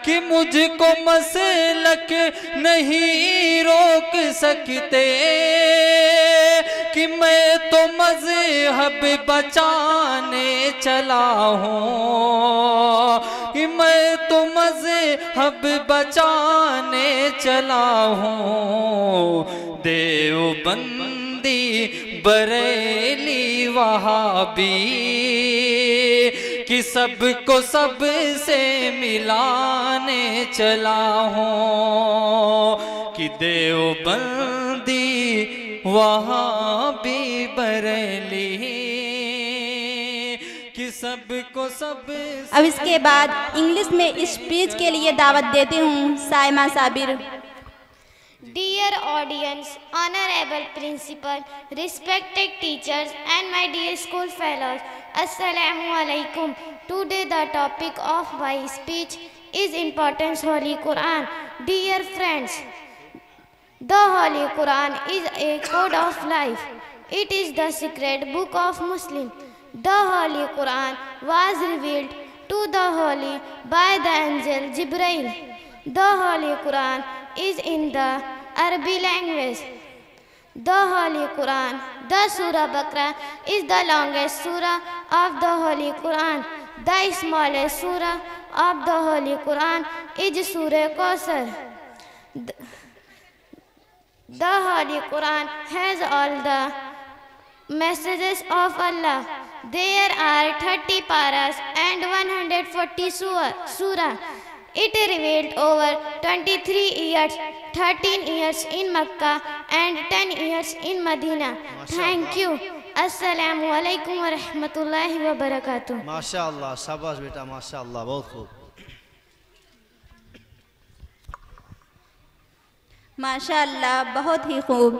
कि मुझको मसलक नहीं रोक सकते, कि मैं तो मज़हब बचाने चला हूँ, कि मैं तो मज़हब बचाने चला हूँ। देवबंदी बरेली वहाबी कि सबको सब से मिलाने चला हूँ, कि देवबंदी वहाबी बरेली कि सबको सब। अब इसके बाद इंग्लिश में स्पीच के लिए दावत देती हूँ Saima Sabir. Dear audience, honorable principal, respected teachers and my dear school fellows, Assalamu alaikum. Today the topic of my speech is Importance Holy Quran. Dear friends, the Holy Quran is a code of life. It is the secret book of Muslim. The Holy Quran was revealed to the Holy by the angel Jibreel. The Holy Quran is in the Arabic language. The Holy Quran, the Surah Baqarah, is the longest surah of the Holy Quran. The smallest surah of the Holy Quran is Surah Kausar. The Holy Quran has all the messages of Allah. There are 30 paras and 140 surah. It revealed over 23 years, 13 years in Makkah and 10 years in Medina. Thank you. Assalamu alaikum wa rahmatullahi wa barakatuh. माशाअल्लाह, शाबाश बेटा, माशाअल्लाह, बहुत खूब। माशाअल्लाह, बहुत ही खूब।